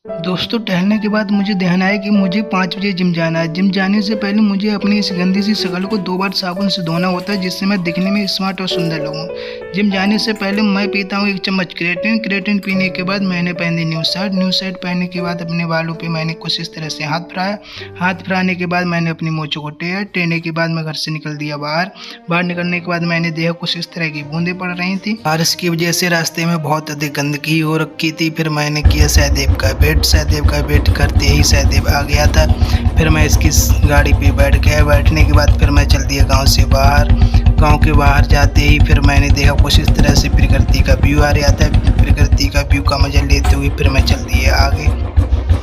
दोस्तों टहलने के बाद मुझे ध्यान आया कि मुझे 5 बजे जिम जाना है। जिम जाने से पहले मुझे अपनी इस गंदी सी शक्ल को 2 बार साबुन से धोना होता है, जिससे मैं दिखने में स्मार्ट और सुंदर लगूं। जिम जाने से पहले मैं पीता हूं 1 चम्मच क्रेटिन। क्रेटिन पीने के बाद मैंने पहनी न्यू शर्ट। न्यू शर्ट पहनने के बाद अपने बालों पे मैंने कुछ इस तरह से हाथ फिराया। हाथ फिराने के बाद मैंने अपनी मूंछों को टेरने के बाद मैं घर से निकल दिया बाहर। बाहर निकलने के बाद मैंने देखा कुछ इस तरह की बूंदें पड़ रही थी। बारिश की वजह से रास्ते में बहुत अधिक गंदगी हो रखी थी। फिर मैंने किया सहदेव का वेट करते ही सहदेव आ गया था। फिर मैं इसकी गाड़ी पे बैठ गया। बैठने के बाद फिर मैं चल दिया गांव से बाहर। गांव के बाहर जाते ही फिर मैंने देखा कुछ इस तरह से प्रकृति का व्यू आ रहा था। प्रकृति का व्यू का मजा लेते हुए फिर मैं चल दिया आगे।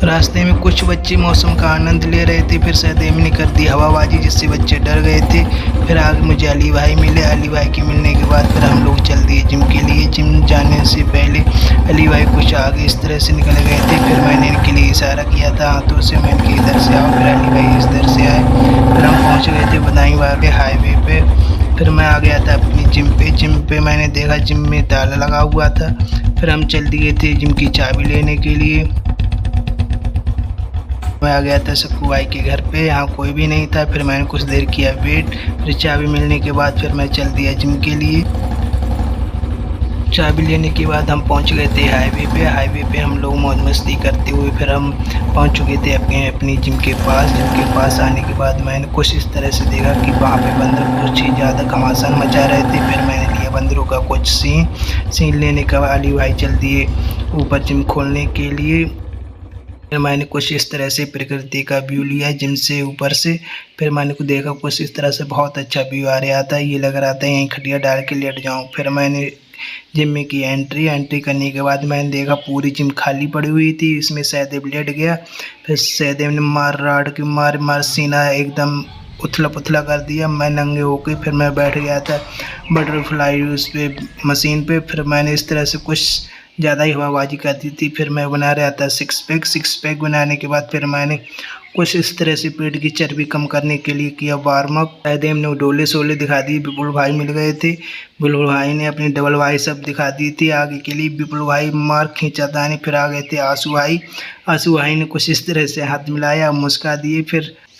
रास्ते में कुछ बच्चे मौसम का आनंद ले रहे थे। फिर सहदेव ने कर दी हवाबाजी, जिससे बच्चे डर गए थे। फिर आगे मुझे अली भाई मिले। अली भाई के मिलने के बाद फिर हम लोग चल दिए जिम के लिए। जिम जाने से पहले अली भाई कुछ आगे इस तरह से निकल गए थे। फिर मैंने इनके लिए इशारा किया था हाथों से, मैं इनके इधर से आओ। फिर अली भाई इस तरह से आए। फिर हम पहुँच गए थे बदायूं वाले हाईवे पे। फिर मैं आ गया था अपनी जिम पे। जिम पे मैंने देखा जिम में ताला लगा हुआ था। फिर हम चल दिए थे जिम की चाबी लेने के लिए। मैं आ गया था सक्कू भाई के घर पे। यहाँ कोई भी नहीं था। फिर मैंने कुछ देर किया वेट। फिर चाबी मिलने के बाद फिर मैं चल दिया जिम के लिए। चाबी लेने के बाद हम पहुँच गए थे हाईवे पे। हाईवे पे हम लोग मौज मस्ती करते हुए फिर हम पहुँच चुके थे अपनी जिम के पास। जिम के पास आने के बाद मैंने कुछ इस तरह से देखा कि वहाँ पे बंदर कुछ ही ज़्यादा घमासान मचा रहे थे। फिर मैंने लिया बंदरों का कुछ सीन लेने का। अली भाई चल दिए ऊपर जिम खोलने के लिए। फिर मैंने कुछ इस तरह से प्रकृति का व्यू लिया जिम से ऊपर से। फिर मैंने को देखा कुछ इस तरह से बहुत अच्छा व्यू आ रहा था। ये लग रहा था यहीं खटिया डाल के लेट जाऊं। फिर मैंने जिम में की एंट्री करने के बाद मैंने देखा पूरी जिम खाली पड़ी हुई थी। इसमें सहदेव लेट गया। फिर सहदेव ने मार सीना एकदम उथला पुथला कर दिया। मैं नंगे होके फिर मैं बैठ गया था बटरफ्लाई उस पे मशीन पे। फिर मैंने इस तरह से कुछ ज़्यादा ही हवाबाजी कर दी थी। फिर मैं बना रहा था सिक्स पैक बनाने के बाद फिर मैंने कुछ इस तरह से पेट की चर्बी कम करने के लिए किया वार्म अप। सहदेव ने डोले शोले दिखा दिए। विपुल भाई मिल गए थे। विपुल भाई ने अपनी डबल वाई सब दिखा दी थी आगे के लिए। विपुल भाई मार खींचा था। फिर आ गए थे आंसू भाई ने कुछ इस तरह से हाथ मिलाया, मुस्का दिए।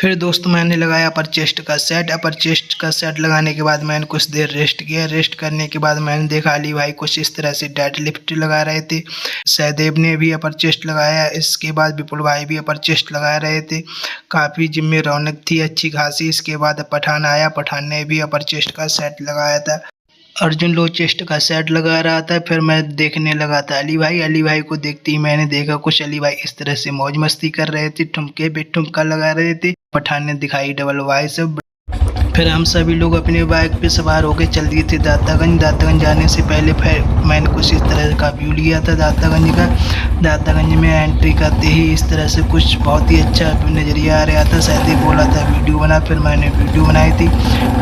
फिर दोस्त मैंने लगाया अपर चेस्ट का सेट लगाने के बाद मैंने कुछ देर रेस्ट किया। रेस्ट करने के बाद मैंने देखा अली भाई कुछ इस तरह से डेड लिफ्ट लगा रहे थे। सहदेव ने भी अपर चेस्ट लगाया। इसके बाद विपुल भाई भी अपर चेस्ट लगा रहे थे। काफ़ी जिम में रौनक थी अच्छी खासी। इसके बाद पठान आया। पठान ने भी अपर चेस्ट का सेट लगाया था। अर्जुन लो चेस्ट का सेट लगा रहा था। फिर मैं देखने लगा था अली भाई को देखते ही मैंने देखा कुछ अली भाई इस तरह से मौज मस्ती कर रहे थे। ठुमके पे ठुमका लगा रहे थे। पठान ने दिखाई डबल वाई सब। फिर हम सभी लोग अपने बाइक पे सवार होकर चल दिए थे दातागंज जाने से पहले फिर मैंने कुछ इस तरह का व्यू लिया था दातागंज का। दातागंज में एंट्री करते ही इस तरह से कुछ बहुत ही अच्छा नज़रिया आ रहा था। सहदेव बोला था वीडियो बना। फिर मैंने वीडियो बनाई थी।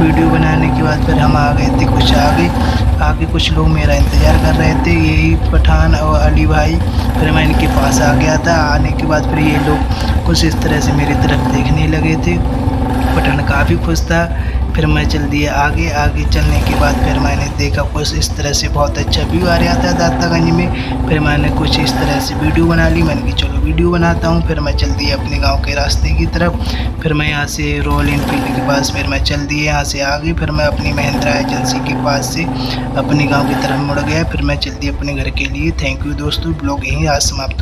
वीडियो बनाने के बाद फिर हम आ गए थे कुछ आगे कुछ लोग मेरा इंतज़ार कर रहे थे, यही पठान और अली भाई। फिर मैं इनके पास आ गया था। आने के बाद फिर ये लोग कुछ इस तरह से मेरी तरफ देखने लगे थे। पठान काफ़ी खुश था। फिर मैं चल दिया आगे चलने के बाद फिर मैंने देखा कुछ इस तरह से बहुत अच्छा व्यू आ रहा था दातागंज में। फिर मैंने कुछ इस तरह से वीडियो बना ली। मैंने कहा चलो वीडियो बनाता हूँ। फिर मैं चल दिया अपने गांव के रास्ते की तरफ। फिर मैं यहाँ से रॉयल एनफील्ड के पास फिर मैं चल दिया यहाँ से आगे। फिर मैं अपनी महिंद्रा एजेंसी के पास से अपने गाँव की तरफ मुड़ गया। फिर मैं चल दिया अपने घर के लिए। थैंक यू दोस्तों, ब्लॉग यहीं आज समाप्त।